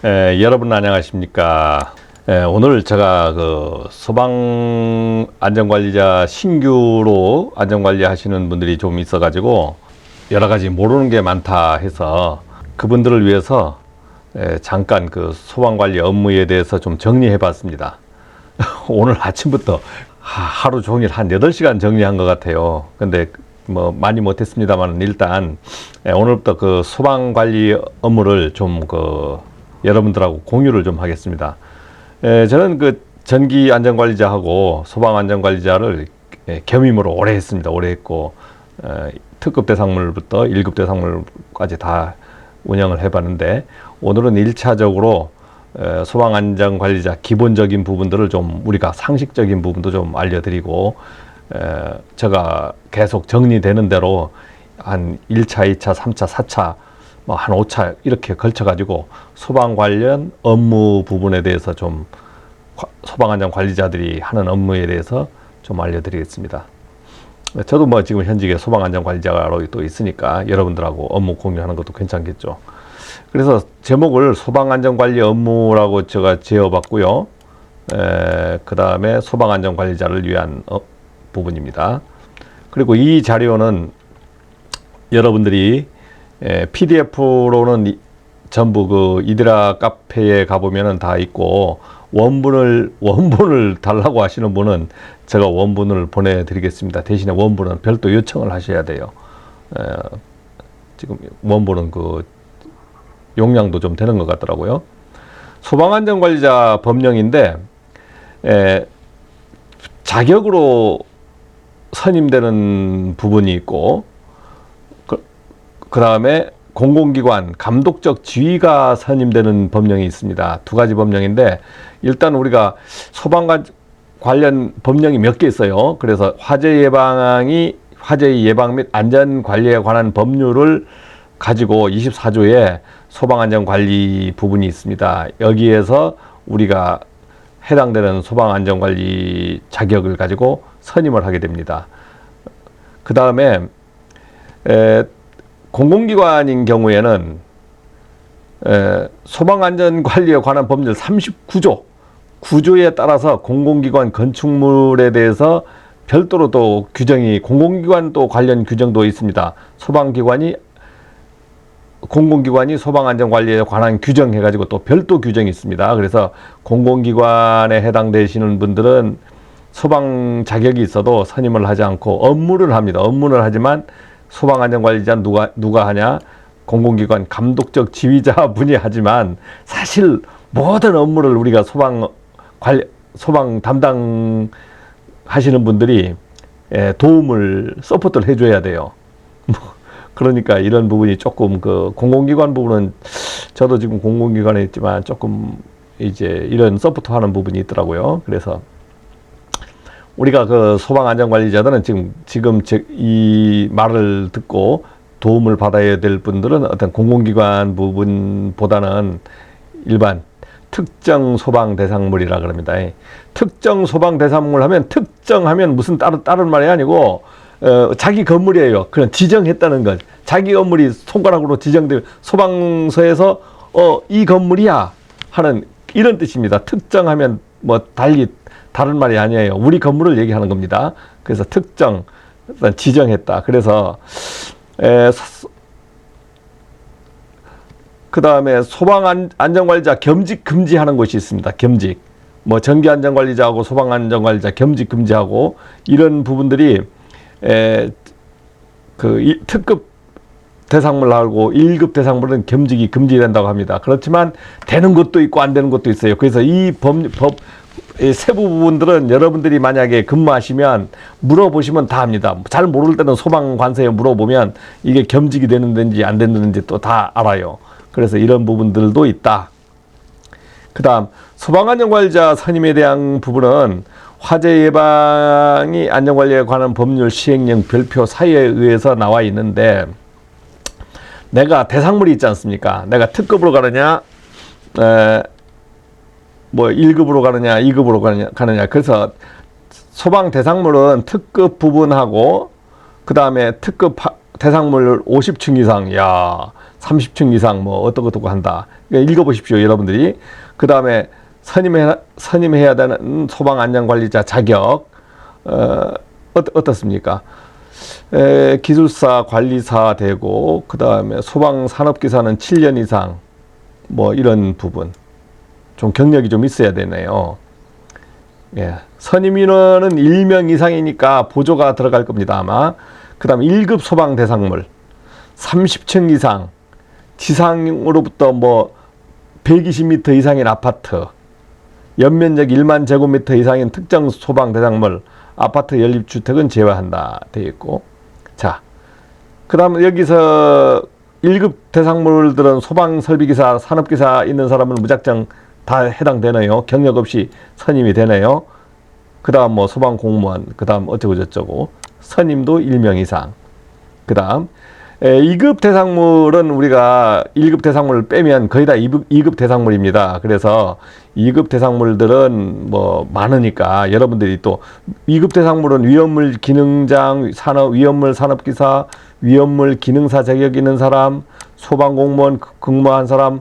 여러분 안녕하십니까? 오늘 제가 그 소방 안전관리자 신규로 안전관리 하시는 분들이 좀 있어가지고 여러 가지 모르는 게 많다 해서 그분들을 위해서 잠깐 그 소방관리 업무에 대해서 좀 정리해 봤습니다. 오늘 아침부터 하루 종일 한 8시간 정리한 것 같아요. 근데 뭐 많이 못했습니다만 일단 오늘부터 그 소방관리 업무를 좀 여러분들하고 공유를 좀 하겠습니다. 저는 그 전기 안전관리자하고 소방 안전관리자를 겸임으로 오래 했습니다. 오래 했고 특급 대상물부터 1급 대상물까지 다 운영을 해봤는데 오늘은 1차적으로 소방 안전관리자 기본적인 부분들을 좀 우리가 상식적인 부분도 좀 알려드리고 제가 계속 정리되는 대로 한 1차, 2차, 3차, 4차 뭐 한 5차 이렇게 걸쳐 가지고 소방 관련 업무 부분에 대해서 좀 소방안전 관리자들이 하는 업무에 대해서 좀 알려드리겠습니다. 저도 뭐 지금 현직에 소방안전 관리자로 또 있으니까 여러분들하고 업무 공유하는 것도 괜찮겠죠. 그래서 제목을 소방안전 관리 업무라고 제가 지어봤고요. 그 다음에 소방안전 관리자를 위한 부분입니다. 그리고 이 자료는 여러분들이 PDF로는 전부 그 이데라 카페에 가보면은 다 있고 원본을 달라고 하시는 분은 제가 원본을 보내드리겠습니다. 대신에 원본은 별도 요청을 하셔야 돼요. 지금 원본은 그 용량도 좀 되는 것 같더라고요. 소방안전관리자 법령인데 자격으로 선임되는 부분이 있고 그 다음에 공공기관 감독적 지휘가 선임되는 법령이 있습니다. 두 가지 법령인데 일단 우리가 소방 관련 법령이 몇 개 있어요. 그래서 화재 예방 및 안전관리에 관한 법률을 가지고 24조에 소방안전관리 부분이 있습니다. 여기에서 우리가 해당되는 소방안전관리 자격을 가지고 선임을 하게 됩니다. 그 다음에 공공기관인 경우에는 소방안전관리에 관한 법률 39조 구조에 따라서 공공기관 건축물에 대해서 별도로 또 규정이 공공기관 또 관련 규정도 있습니다. 공공기관이 소방안전관리에 관한 규정 해가지고 또 별도 규정이 있습니다. 그래서 공공기관에 해당되시는 분들은 소방 자격이 있어도 선임을 하지 않고 업무를 합니다. 업무를 하지만 소방안전관리자는 누가 하냐? 공공기관 감독적 지휘자 분이 하지만 사실 모든 업무를 우리가 소방 담당 하시는 분들이 서포트를 해줘야 돼요. 그러니까 이런 부분이 조금 그 공공기관 부분은 저도 지금 공공기관에 있지만 조금 이제 이런 서포트 하는 부분이 있더라고요. 그래서 우리가 그 소방안전관리자들은 지금 이 말을 듣고 도움을 받아야 될 분들은 어떤 공공기관 부분보다는 일반 특정 소방 대상물이라 그럽니다. 특정 소방 대상물 하면 특정하면 무슨 다른 말이 아니고 자기 건물이에요. 그런 지정했다는 것. 자기 건물이 손가락으로 지정되면 소방서에서 이 건물이야 하는 이런 뜻입니다. 특정하면 뭐 달리 다른 말이 아니에요. 우리 건물을 얘기하는 겁니다. 그래서 특정, 지정했다. 그래서 그 다음에 소방안전관리자 겸직 금지하는 곳이 있습니다. 겸직. 뭐 전기안전관리자하고 소방안전관리자 겸직 금지하고 이런 부분들이 특급 대상물하고 1급 대상물은 겸직이 금지된다고 합니다. 그렇지만 되는 것도 있고 안 되는 것도 있어요. 그래서 이 세부 부분들은 여러분들이 만약에 근무하시면 물어보시면 다 합니다. 잘 모를 때는 소방관서에 물어보면 이게 겸직이 되는지 안 되는지 또 다 알아요. 그래서 이런 부분들도 있다. 그 다음 소방안전관리자 선임에 대한 부분은 화재 예방이 안전관리에 관한 법률 시행령 별표 사유에 의해서 나와 있는데 내가 대상물이 있지 않습니까? 내가 특급으로 가느냐 뭐 1급으로 가느냐 2급으로 가느냐 그래서 소방 대상물은 특급 부분하고 그 다음에 특급 대상물 50층 이상, 야, 30층 이상 뭐 어떻고 한다. 그러니까 읽어보십시오, 여러분들이. 그 다음에 선임해야 되는 소방안전관리자 자격, 어떻습니까? 기술사, 관리사 되고, 그 다음에 소방산업기사는 7년 이상, 뭐 이런 부분. 좀 경력이 좀 있어야 되네요. 예. 선임 인원은 1명 이상이니까 보조가 들어갈 겁니다, 아마. 그 다음 1급 소방 대상물, 30층 이상, 지상으로부터 뭐 120m 이상인 아파트, 연면적 1만 제곱미터 이상인 특정 소방 대상물, 아파트 연립주택은 제외한다 되어 있고. 자, 그 다음 여기서 1급 대상물들은 소방설비기사, 산업기사 있는 사람은 무작정 다 해당되네요. 경력 없이 선임이 되네요. 그 다음 뭐 소방공무원, 그 다음 어쩌고 저쩌고, 선임도 1명 이상. 그 다음 2급 대상물은 우리가 1급 대상물을 빼면 거의 다 2급 대상물입니다. 그래서 2급 대상물들은 뭐 많으니까 여러분들이 또 2급 대상물은 위험물 기능장, 위험물 산업기사, 위험물 기능사 자격 있는 사람, 소방공무원 근무한 사람,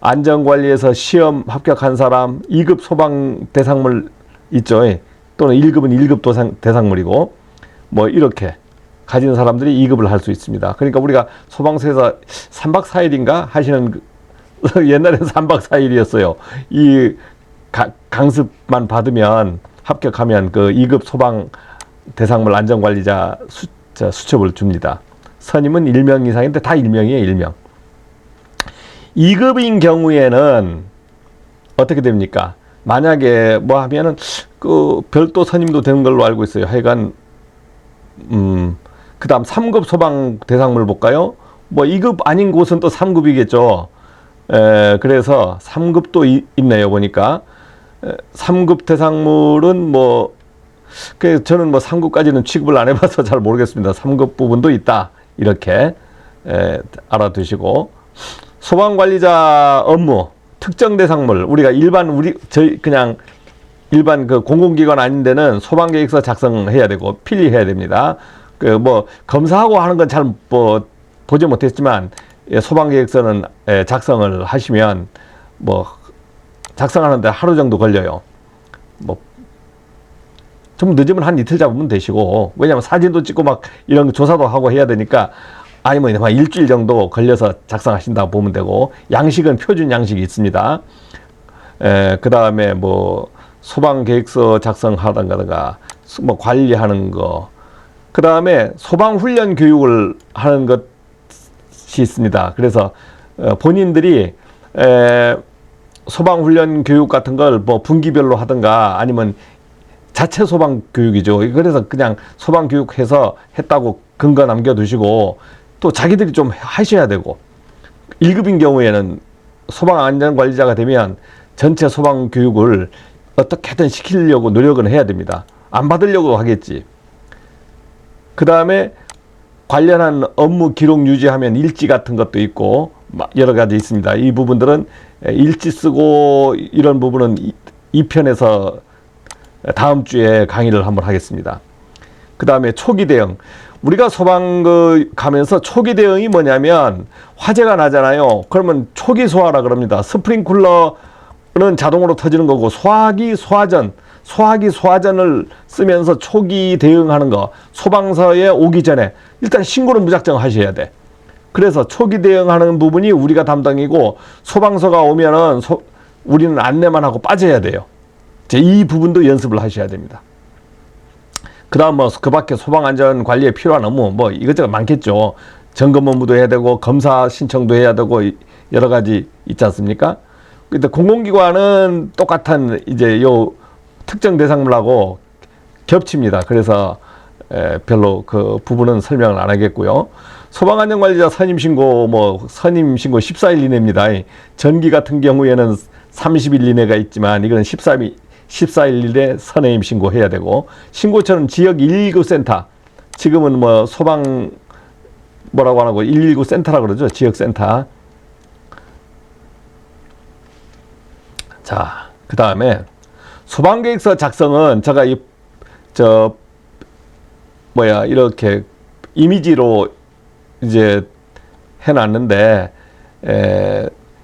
안전관리에서 시험 합격한 사람, 2급 소방 대상물 있죠. 또는 1급은 1급 대상물이고, 뭐 이렇게 가진 사람들이 2급을 할 수 있습니다. 그러니까 우리가 소방서에서 3박 4일인가 하시는, 옛날에는 3박 4일이었어요. 이 강습만 받으면, 합격하면 그 2급 소방 대상물 안전관리자 수첩을 줍니다. 선임은 1명 이상인데 다 1명이에요, 1명. 2급인 경우에는 어떻게 됩니까? 만약에 뭐 하면은 그 별도 선임도 되는 걸로 알고 있어요. 하여간 그 다음 3급 소방 대상물 볼까요? 뭐 2급 아닌 곳은 또 3급이겠죠. 그래서 3급도 있네요, 보니까. 3급 대상물은 뭐, 저는 뭐 3급까지는 취급을 안 해봐서 잘 모르겠습니다. 3급 부분도 있다. 이렇게 알아두시고. 소방관리자 업무, 특정 대상물, 우리가 그냥 일반 그 공공기관 아닌 데는 소방계획서 작성해야 되고 필리해야 됩니다. 그 뭐 검사하고 하는 건 잘 뭐 보지 못했지만 소방계획서는 작성을 하시면 뭐 작성하는데 하루 정도 걸려요. 뭐 좀 늦으면 한 이틀 잡으면 되시고, 왜냐면 사진도 찍고 막 이런 조사도 하고 해야 되니까, 아니면 한 일주일 정도 걸려서 작성하신다고 보면 되고, 양식은 표준 양식이 있습니다. 그 다음에 뭐 소방계획서 작성하던가 뭐 관리하는 거, 그 다음에 소방훈련 교육을 하는 것이 있습니다. 그래서 본인들이 소방훈련 교육 같은 걸 뭐 분기별로 하든가 아니면 자체 소방 교육이죠. 그래서 그냥 소방 교육해서 했다고 근거 남겨두시고, 또 자기들이 좀 하셔야 되고, 1급인 경우에는 소방안전관리자가 되면 전체 소방 교육을 어떻게든 시키려고 노력은 해야 됩니다. 안 받으려고 하겠지. 그 다음에 관련한 업무 기록 유지하면 일지 같은 것도 있고 여러 가지 있습니다. 이 부분들은 일지 쓰고 이런 부분은 2편에서 다음 주에 강의를 한번 하겠습니다. 그 다음에 초기 대응. 우리가 소방 가면서 초기 대응이 뭐냐면, 화재가 나잖아요. 그러면 초기 소화라 그럽니다. 스프링쿨러는 자동으로 터지는 거고, 소화기 소화전을 쓰면서 초기 대응하는 거, 소방서에 오기 전에 일단 신고를 무작정 하셔야 돼. 그래서 초기 대응하는 부분이 우리가 담당이고, 소방서가 오면은 우리는 안내만 하고 빠져야 돼요. 이 부분도 연습을 하셔야 됩니다. 그 다음 뭐 그 밖에 소방안전 관리에 필요한 업무 뭐 이것저것 많겠죠. 점검 업무도 해야 되고 검사 신청도 해야 되고 여러 가지 있지 않습니까? 근데 공공기관은 똑같은 이제 요 특정 대상물하고 겹칩니다. 그래서 별로 그 부분은 설명을 안 하겠고요. 소방안전관리자 선임신고 뭐 선임신고 14일 이내입니다. 전기 같은 경우에는 30일 이내가 있지만 이건 14일 이내 선임 신고해야 되고, 신고처는 지역 119 센터, 지금은 뭐 소방 뭐라고 안 하고 119 센터라고 그러죠. 지역센터. 자, 그 다음에 소방계획서 작성은 제가 이렇게 이미지로 이제 해놨는데,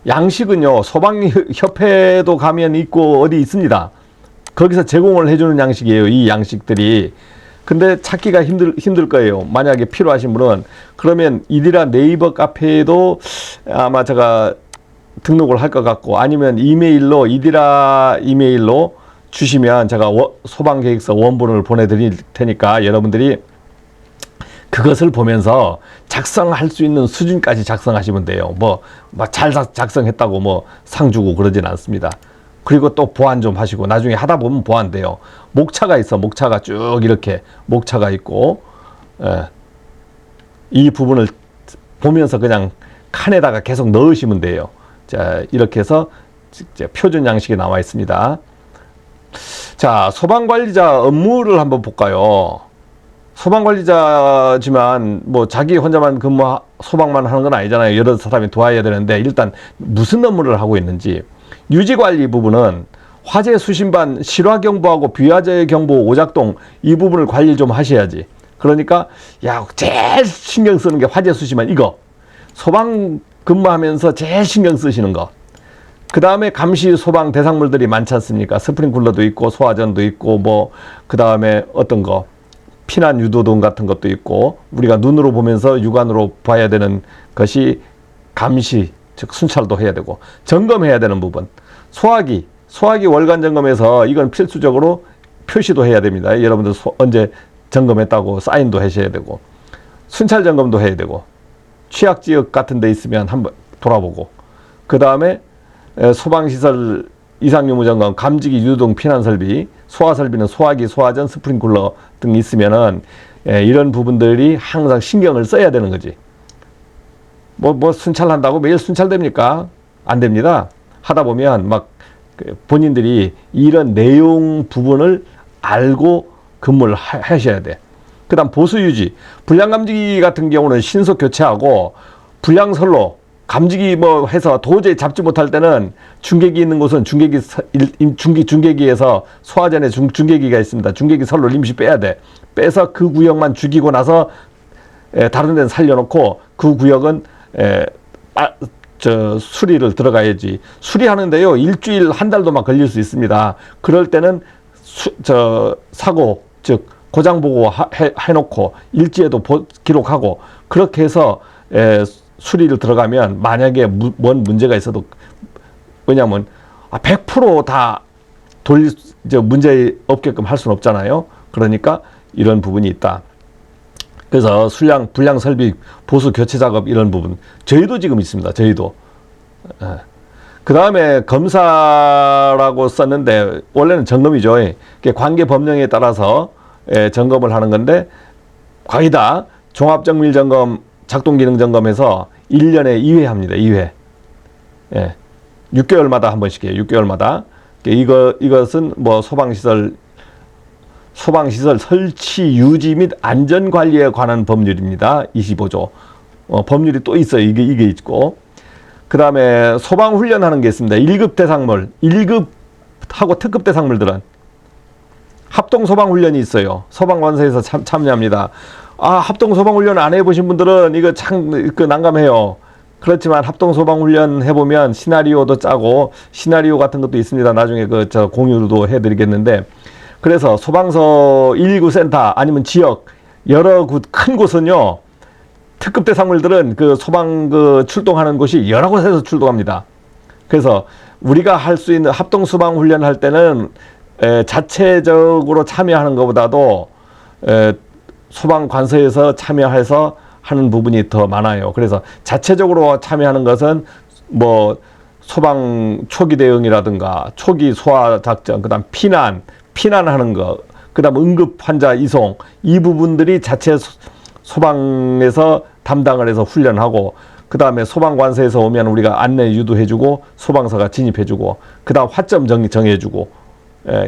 양식은요, 소방협회도 가면 있고 어디 있습니다. 거기서 제공을 해주는 양식이에요, 이 양식들이. 근데 찾기가 힘들 거예요. 만약에 필요하신 분은. 그러면 이디라 네이버 카페에도 아마 제가 등록을 할 것 같고, 아니면 이메일로, 이디라 이메일로 주시면 제가 소방계획서 원본을 보내드릴 테니까 여러분들이 그것을 보면서 작성할 수 있는 수준까지 작성하시면 돼요. 잘 작성했다고 상 주고 그러진 않습니다. 그리고 또 보완 좀 하시고, 나중에 하다 보면 보완돼요. 목차가 있어. 목차가 쭉 이렇게 목차가 있고, 이 부분을 보면서 그냥 칸에다가 계속 넣으시면 돼요. 자, 이렇게 해서 표준 양식이 나와 있습니다. 자, 소방관리자 업무를 한번 볼까요? 소방관리자지만 자기 혼자만 소방만 하는 건 아니잖아요. 여러 사람이 도와야 되는데, 일단 무슨 업무를 하고 있는지. 유지관리 부분은 화재 수신반 실화 경보하고 비화재 경보 오작동 이 부분을 관리 좀 하셔야지. 그러니까 제일 신경 쓰는 게 화재 수신반 이거. 소방 근무하면서 제일 신경 쓰시는 거. 그 다음에 감시 소방 대상물들이 많지 않습니까? 스프링클러도 있고 소화전도 있고 그 다음에 어떤 거 피난 유도등 같은 것도 있고, 우리가 눈으로 보면서 육안으로 봐야 되는 것이 감시, 즉 순찰도 해야 되고, 점검해야 되는 부분. 소화기 월간 점검에서 이건 필수적으로 표시도 해야 됩니다. 여러분들 언제 점검했다고 사인도 하셔야 되고, 순찰 점검도 해야 되고, 취약지역 같은 데 있으면 한번 돌아보고, 그 다음에 소방시설 이상유무 점검, 감지기, 유도등, 피난설비, 소화설비는 소화기, 소화전, 스프링클러 등이 있으면은 이런 부분들이 항상 신경을 써야 되는 거지. 순찰한다고 매일 순찰됩니까? 안 됩니다. 하다 보면 본인들이 이런 내용 부분을 알고 근무를 하셔야 돼. 그 다음 보수유지. 불량감지기 같은 경우는 신속 교체하고, 불량선로, 감지기 해서 도저히 잡지 못할 때는 중계기 있는 곳은 중계기에서 소화전에 중계기가 있습니다. 중계기 선로를 임시 빼야 돼. 빼서 그 구역만 죽이고 나서 다른 데는 살려놓고, 그 구역은 수리를 들어가야지. 수리하는데요, 일주일 한 달도 걸릴 수 있습니다. 그럴 때는 사고, 즉 고장 보고 해놓고 일지에도 기록하고, 그렇게 해서 수리를 들어가면 만약에 뭔 문제가 있어도, 왜냐하면 100% 문제 없게끔 할 수는 없잖아요. 그러니까 이런 부분이 있다. 그래서 불량 설비 보수 교체 작업 이런 부분 저희도 지금 있습니다. 저희도. 그 다음에 검사라고 썼는데 원래는 점검이죠. 관계 법령에 따라서 점검을 하는 건데, 거의 다 종합정밀 점검, 작동기능 점검에서 1년에 2회 합니다. 2회. 6개월마다 한 번씩 해요. 6개월마다. 이것은 소방시설 설치, 유지 및 안전관리에 관한 법률입니다. 25조. 법률이 또 있어요. 이게 있고. 그 다음에 소방훈련하는 게 있습니다. 1급 대상물, 1급하고 특급 대상물들은 합동소방훈련이 있어요. 소방관서에서 참여합니다. 합동소방훈련 안 해보신 분들은 이거 참 난감해요. 그렇지만 합동소방훈련 해보면 시나리오도 짜고, 시나리오 같은 것도 있습니다. 나중에 공유도 해드리겠는데, 그래서 소방서 119 센터 아니면 지역 여러 큰 곳은요, 특급 대상물들은 소방 출동하는 곳이 여러 곳에서 출동합니다. 그래서 우리가 할 수 있는 합동소방훈련 할 때는 자체적으로 참여하는 것보다도 소방관서에서 참여해서 하는 부분이 더 많아요. 그래서 자체적으로 참여하는 것은 소방 초기 대응이라든가 초기 소화 작전, 그다음 피난하는 거, 그다음 응급 환자 이송, 이 부분들이 자체 소방에서 담당을 해서 훈련하고, 그 다음에 소방관서에서 오면 우리가 안내 유도해주고, 소방서가 진입해주고, 그 다음 화점 정해주고,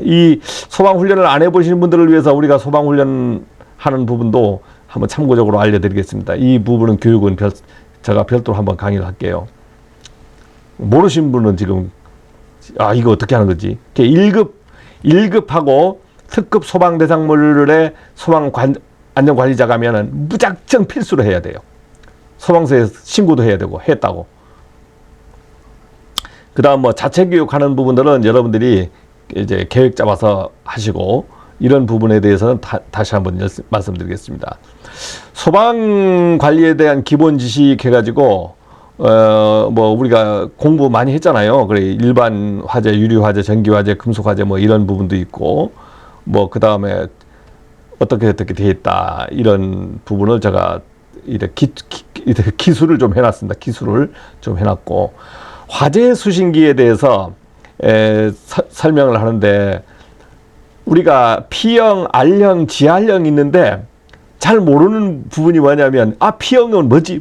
이 소방훈련을 안 해보시는 분들을 위해서 우리가 소방훈련 하는 부분도 한번 참고적으로 알려드리겠습니다. 이 부분은 교육은 제가 별도로 한번 강의를 할게요. 모르신 분은 지금 이거 어떻게 하는 거지? 1급하고 특급 소방대상물의 안전관리자가 하면은 무작정 필수로 해야 돼요. 소방서에 신고도 해야 되고 했다고. 그 다음 뭐 자체교육하는 부분들은 여러분들이 이제 계획 잡아서 하시고, 이런 부분에 대해서는 다시 한번 말씀드리겠습니다. 소방 관리에 대한 기본 지식 해가지고, 뭐 우리가 공부 많이 했잖아요. 그래, 일반 화재, 유리 화재, 전기 화재, 금속 화재 뭐 이런 부분도 있고, 뭐 그 다음에 어떻게 돼 있다, 이런 부분을 제가 이렇게 기술을 좀 해놨습니다. 기술을 좀 해놨고, 화재 수신기에 대해서 설명을 하는데, 우리가 P형, R형, GR형 있는데 잘 모르는 부분이 뭐냐면, P형은 뭐지?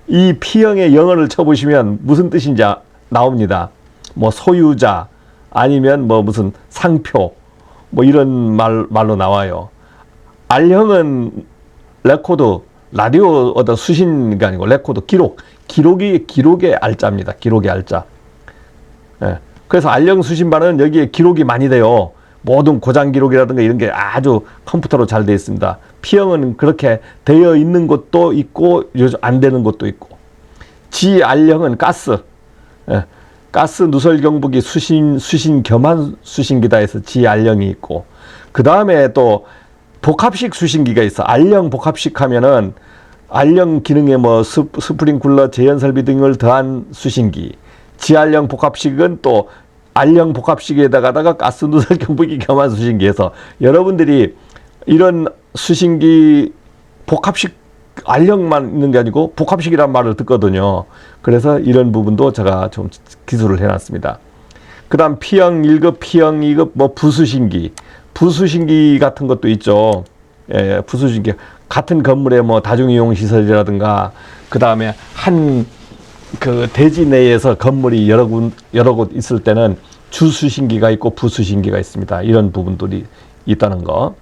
이 P형의 영어를 쳐보시면 무슨 뜻인지 나옵니다. 뭐 소유자, 아니면 뭐 무슨 상표, 뭐 이런 말로 나와요. R형은 레코드, 라디오 어떤 수신이 아니고 레코드, 기록의 R자입니다. 기록의 R자. 그래서 R형 수신반은 여기에 기록이 많이 돼요. 모든 고장 기록이라든가 이런 게 아주 컴퓨터로 잘 되어 있습니다. P형은 그렇게 되어 있는 것도 있고 안 되는 것도 있고. GR형은 가스 누설 경보기 수신 겸한 수신기다 해서 GR형이 있고, 그 다음에 또 복합식 수신기가 있어. R형 복합식 하면은 R형 기능에 뭐 스프링쿨러, 제연 설비 등을 더한 수신기. GR형 복합식은 또 R형 복합식에다가 가스 누설 경보기 겸한 수신기에서, 여러분들이 이런 수신기 복합식 R형만 있는 게 아니고 복합식이란 말을 듣거든요. 그래서 이런 부분도 제가 좀 기술을 해놨습니다. 그 다음 P형 1급, P형 2급 뭐 부수신기 같은 것도 있죠. 부수신기 같은 건물에 뭐 다중이용 시설이라든가, 그 다음에 그 대지 내에서 건물이 여러 곳 있을 때는 주수신기가 있고 부수신기가 있습니다. 이런 부분들이 있다는 거.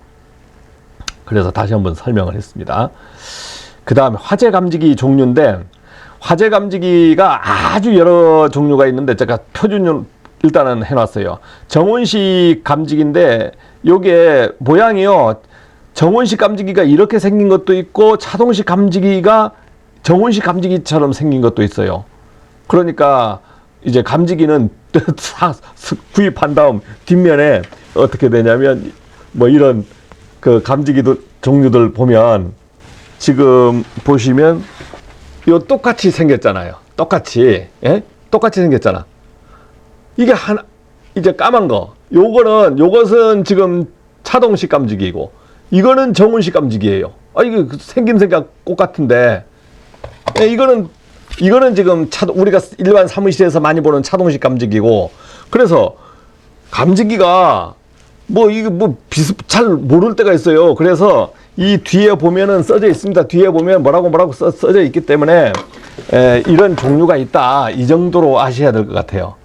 그래서 다시 한번 설명을 했습니다. 그 다음에 화재 감지기 종류인데, 화재 감지기가 아주 여러 종류가 있는데 제가 표준을 일단은 해놨어요. 정원식 감지기인데, 요게 모양이요, 정원식 감지기가 이렇게 생긴 것도 있고 차동식 감지기가 정원식 감지기처럼 생긴 것도 있어요. 그러니까 이제 감지기는 구입한 다음 뒷면에 어떻게 되냐면, 뭐 이런 그 감지기도 종류들 보면, 지금 보시면 요 똑같이 생겼잖아요. 똑같이 생겼잖아. 이게 이제 까만 거, 요것은 지금 차동식 감지기고, 이거는 정원식 감지기예요. 이게 생김새가 똑같은데, 이거는 지금 우리가 일반 사무실에서 많이 보는 차동식 감지기고, 그래서 감지기가 잘 모를 때가 있어요. 그래서 이 뒤에 보면은 써져 있습니다. 뒤에 보면 뭐라고 써져 있기 때문에 이런 종류가 있다, 이 정도로 아셔야 될 것 같아요.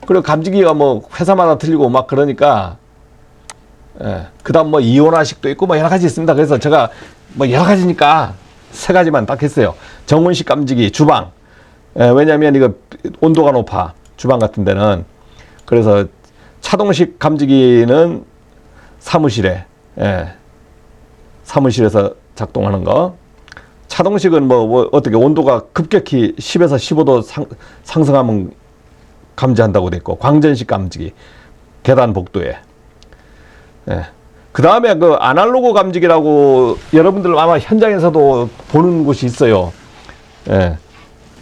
그리고 감지기가 뭐 회사마다 틀리고 막 그러니까, 그 다음 뭐 이온화식도 있고 뭐 여러 가지 있습니다. 그래서 제가 뭐 여러 가지니까 세 가지만 딱 했어요. 정원식 감지기, 주방. 왜냐면 이거 온도가 높아, 주방 같은 데는. 그래서 차동식 감지기는 사무실에서 작동하는 거. 차동식은 뭐 어떻게 온도가 급격히 10에서 15도 상승하면 감지한다고 돼 있고, 광전식 감지기, 계단 복도에. 그 다음에 그 아날로그 감지기라고 여러분들 아마 현장에서도 보는 곳이 있어요.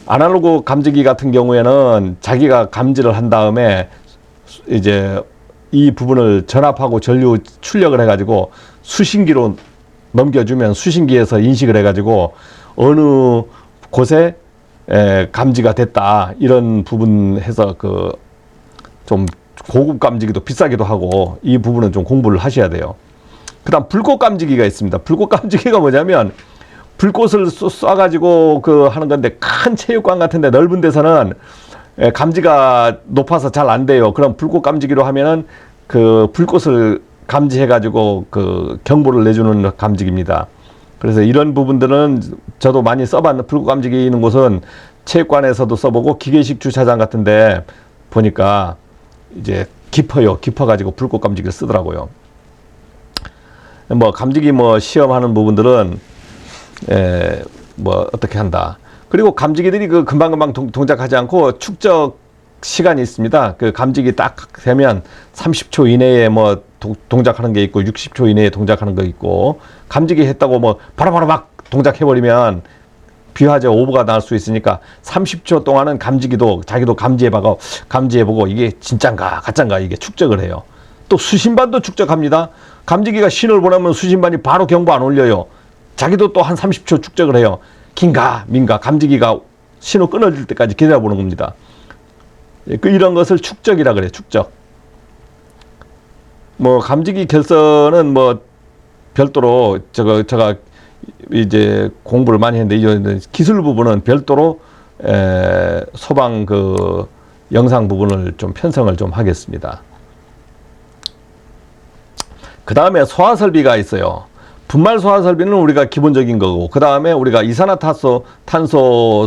아날로그 감지기 같은 경우에는 자기가 감지를 한 다음에 이제 이 부분을 전압하고 전류 출력을 해가지고 수신기로 넘겨주면 수신기에서 인식을 해가지고 어느 곳에 감지가 됐다, 이런 부분 해서 그 좀 고급 감지기도 비싸기도 하고, 이 부분은 좀 공부를 하셔야 돼요. 그 다음 불꽃 감지기가 있습니다. 불꽃 감지기가 뭐냐면, 불꽃을 쏴가지고 그 하는 건데, 큰 체육관 같은 데 넓은 데서는 감지가 높아서 잘 안 돼요. 그럼 불꽃 감지기로 하면은 그 불꽃을 감지해가지고 그 경보를 내주는 감지기입니다. 그래서 이런 부분들은 저도 많이 써봤는, 불꽃 감지기 있는 곳은 체육관에서도 써보고 기계식 주차장 같은데 보니까 이제 깊어가지고 불꽃 감지기를 쓰더라고요. 뭐 감지기 뭐 시험하는 부분들은 뭐 어떻게 한다. 그리고 감지기들이 그 금방금방 동작하지 않고 축적 시간이 있습니다. 그 감지기 딱 되면 30초 이내에 뭐 동작하는 게 있고 60초 이내에 동작하는 거 있고, 감지기 했다고 뭐 바로바로 막 동작해버리면 비화재 오버가 날 수 있으니까 30초 동안은 감지기도 자기도 감지해보고 이게 진짠가 가짠가 이게 축적을 해요. 또 수신반도 축적합니다. 감지기가 신호를 보내면 수신반이 바로 경보 안 올려요. 자기도 또 한 30초 축적을 해요. 긴가 민가 감지기가 신호 끊어질 때까지 기다려보는 겁니다. 이런 것을 축적이라 그래요. 축적. 뭐 감지기 결선은 뭐 별도로 제가 이제 공부를 많이 했는데 기술 부분은 별도로 소방 그 영상 부분을 좀 편성을 좀 하겠습니다. 그 다음에 소화 설비가 있어요. 분말 소화 설비는 우리가 기본적인 거고, 그 다음에 우리가 이산화탄소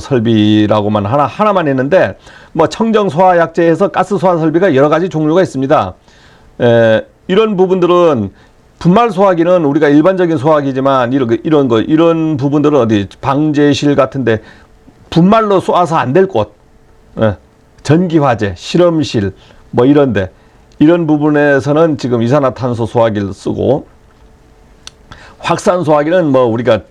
설비라고만 하나만 했는데, 뭐 청정 소화 약제에서 가스 소화 설비가 여러 가지 종류가 있습니다. 이런 부분들은 분말 소화기는 우리가 일반적인 소화기지만 이런 부분들은 어디 방제실 같은데 분말로 쏘아서 안 될 곳, 전기 화재, 실험실 뭐 이런데 이런 부분에서는 지금 이산화탄소 소화기를 쓰고, 확산 소화기는 뭐 우리가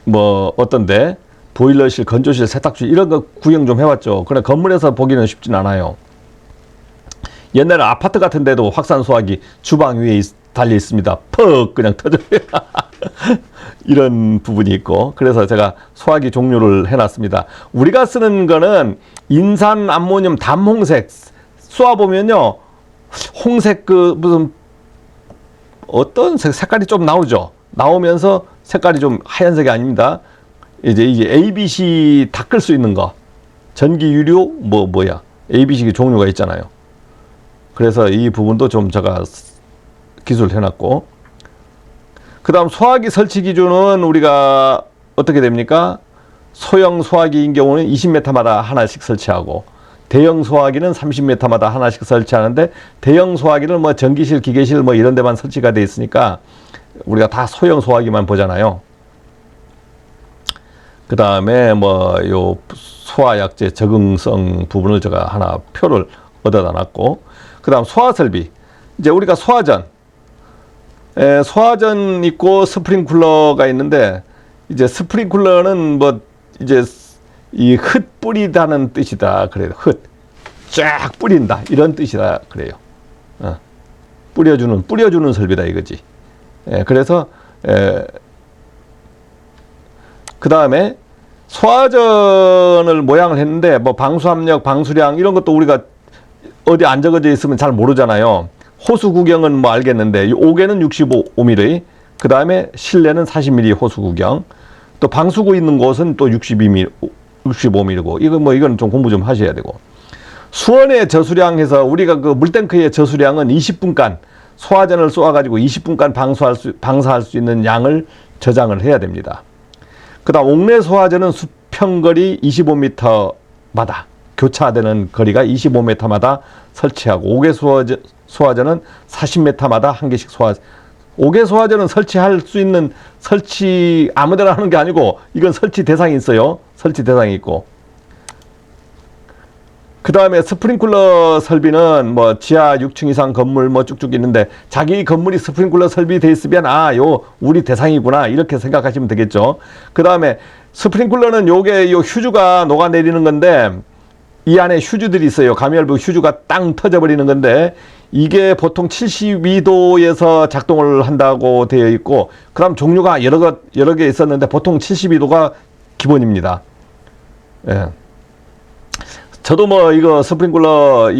뭐 어떤데 보일러실, 건조실, 세탁실 이런 거 구경 좀 해봤죠. 그러나 건물에서 보기는 쉽진 않아요. 옛날에 아파트 같은 데도 확산 소화기 주방 위에 달려 있습니다. 퍽 그냥 터져요. 이런 부분이 있고, 그래서 제가 소화기 종류를 해놨습니다. 우리가 쓰는 거는 인산 암모늄 담홍색 쏘아보면요, 홍색 그 무슨 어떤 색깔이 좀 나오죠. 나오면서 색깔이 좀 하얀색이 아닙니다. 이제 이게 ABC 닦을 수 있는 거, 전기 유료 뭐야 ABC 종류가 있잖아요. 그래서 이 부분도 좀 제가 기술을 해놨고, 그 다음 소화기 설치 기준은 우리가 어떻게 됩니까? 소형 소화기인 경우는 20m마다 하나씩 설치하고, 대형 소화기는 30m마다 하나씩 설치하는데, 대형 소화기는 뭐 전기실, 기계실 뭐 이런 데만 설치가 돼 있으니까 우리가 다 소형 소화기만 보잖아요. 그 다음에 뭐 요 소화약제 적응성 부분을 제가 하나 표를 얻어다 놨고, 그 다음 소화설비. 이제 우리가 소화전 있고 스프링쿨러가 있는데, 이제 스프링쿨러는 뭐 이제 이 흙 뿌리다는 뜻이다 그래요. 흙 쫙 뿌린다 이런 뜻이다 그래요. 뿌려주는 설비다 이거지. 그래서 그 다음에 소화전을 모양을 했는데, 뭐 방수압력, 방수량 이런 것도 우리가 어디 안 적어져 있으면 잘 모르잖아요. 호수 구경은 뭐 알겠는데, 5개는 65mm, 그 다음에 실내는 40mm 호수 구경, 또 방수구 있는 곳은 또 65mm고, 이건 좀 공부 좀 하셔야 되고, 수원의 저수량 해서 우리가 그 물탱크의 저수량은 20분간 소화전을 쏘아가지고 20분간 방사할 수 있는 양을 저장을 해야 됩니다. 그 다음 옥내 소화전은 수평거리 25m마다 교차되는 거리가 25m마다 설치하고, 5개 소화전은 40m마다 한 개씩 5개 소화전은 설치할 수 있는 아무데나 하는 게 아니고, 이건 설치 대상이 있어요. 설치 대상이 있고, 그 다음에 스프링클러 설비는 뭐 지하 6층 이상 건물 뭐 쭉쭉 있는데, 자기 건물이 스프링클러 설비돼 있으면 우리 대상이구나 이렇게 생각하시면 되겠죠. 그 다음에 스프링클러는 요게 휴즈가 녹아내리는 건데, 이 안에 휴즈들이 있어요. 가미열부 휴즈가 땅 터져버리는 건데, 이게 보통 72도에서 작동을 한다고 되어 있고, 그럼 종류가 여러 개 있었는데 보통 72도가 기본입니다. 예. 저도 뭐 이거 스프링클러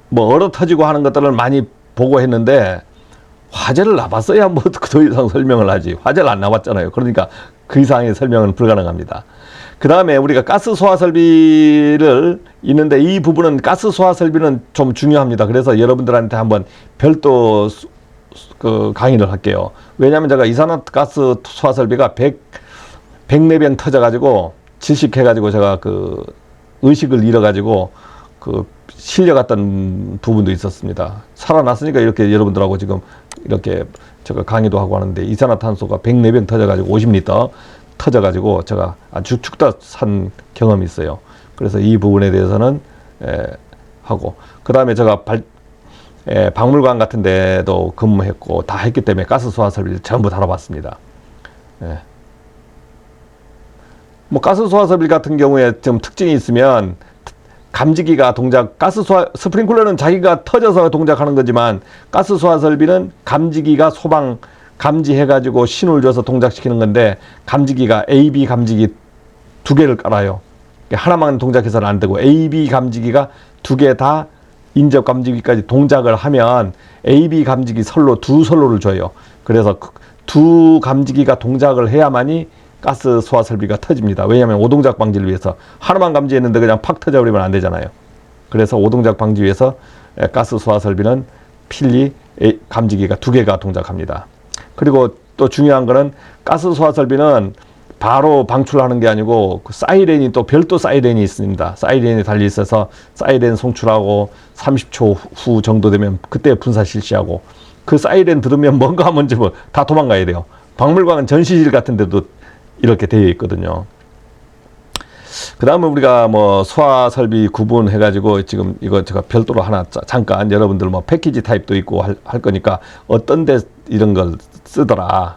뭐 얼어 터지고 하는 것들을 많이 보고 했는데, 화재를 나봤어야 뭐 더 이상 설명을 하지. 화재를 안 나봤잖아요. 그러니까 그 이상의 설명은 불가능합니다. 그 다음에 우리가 가스 소화 설비를 있는데, 이 부분은 가스 소화 설비는 좀 중요합니다. 그래서 여러분들한테 한번 별도 그 강의를 할게요. 왜냐하면 제가 이산화가스 소화 설비가 104병 터져가지고 질식해가지고 제가 그 의식을 잃어가지고 그 실려갔던 부분도 있었습니다. 살아났으니까 이렇게 여러분들하고 지금 이렇게 제가 강의도 하고 하는데 이산화탄소가 104병 터져가지고 50리터 터져가지고 제가 아주 죽다 산 경험이 있어요. 그래서 이 부분에 대해서는 하고 그 다음에 제가 박물관 같은 데도 근무했고 다 했기 때문에 가스 소화 설비를 전부 다뤄봤습니다. 뭐 가스 소화 설비 같은 경우에 좀 특징이 있으면 감지기가 가스 소화 스프링클러는 자기가 터져서 동작하는 거지만 가스 소화 설비는 감지기가 소방 감지해가지고 신호를 줘서 동작시키는 건데 감지기가 AB 감지기 2개를 깔아요. 하나만 동작해서는 안 되고 AB 감지기가 2개 다 인접 감지기까지 동작을 하면 AB 감지기 선로 2선로를 줘요. 그래서 2 감지기가 동작을 해야만이 가스 소화 설비가 터집니다. 왜냐하면 오동작 방지를 위해서 하나만 감지했는데 그냥 팍 터져버리면 안 되잖아요. 그래서 오동작 방지 위해서 가스 소화 설비는 필히 감지기가 2개가 동작합니다. 그리고 또 중요한 거는 가스 소화 설비는 바로 방출하는 게 아니고 그 사이렌이 또 별도 사이렌이 있습니다. 사이렌이 달려 있어서 사이렌 송출하고 30초 후 정도 되면 그때 분사 실시하고 그 사이렌 들으면 뭔가 뭔지 뭐 다 도망가야 돼요. 박물관 전시실 같은 데도 이렇게 되어 있거든요. 그 다음에 우리가 뭐 소화 설비 구분해 가지고 지금 이거 제가 별도로 하나 잠깐 여러분들 뭐 패키지 타입도 있고 할 거니까 어떤 데 이런 걸 쓰더라.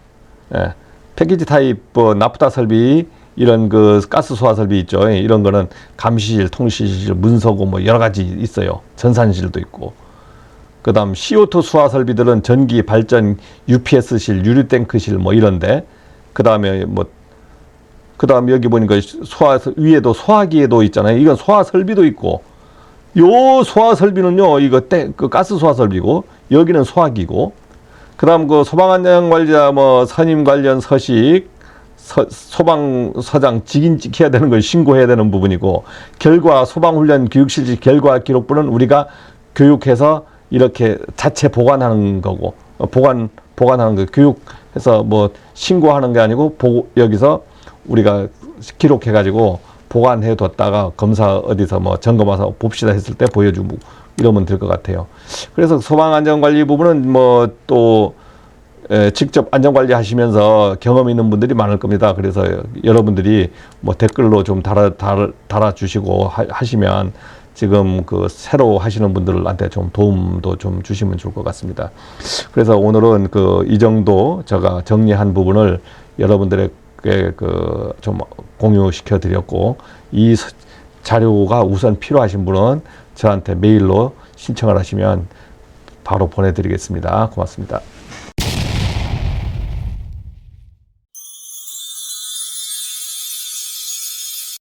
패키지 타입 뭐 나프타 설비 이런 그 가스 소화 설비 있죠. 이런 거는 감시실, 통시실, 문서고 뭐 여러 가지 있어요. 전산실도 있고. 그 다음 CO2 소화 설비들은 전기, 발전, UPS실, 유리탱크실 뭐 이런데 그 다음에 그 다음 여기 보니까 위에도 소화기에도 있잖아요. 이건 소화 설비도 있고 요 소화 설비는요 이거 그 가스 소화 설비고 여기는 소화기고 그 다음 그 소방안전관리자 뭐 선임 관련 서식 소방서장 직인 지켜야 되는 걸 신고해야 되는 부분이고 결과 소방훈련 교육실지 결과 기록부는 우리가 교육해서 이렇게 자체 보관하는 거고 보관하는 거 교육해서 뭐 신고하는 게 아니고 여기서 우리가 기록해 가지고 보관해 뒀다가 검사 어디서 뭐 점검 와서 봅시다 했을 때 보여주고 이러면 될 것 같아요. 그래서 소방안전관리 부분은 뭐 또 직접 안전관리 하시면서 경험 있는 분들이 많을 겁니다. 그래서 여러분들이 뭐 댓글로 좀 달아주시고 하시면 지금 그 새로 하시는 분들한테 좀 도움도 좀 주시면 좋을 것 같습니다. 그래서 오늘은 이 정도 제가 정리한 부분을 여러분들에게 좀 공유시켜 드렸고 이 자료가 우선 필요하신 분은 저한테 메일로 신청을 하시면 바로 보내드리겠습니다. 고맙습니다.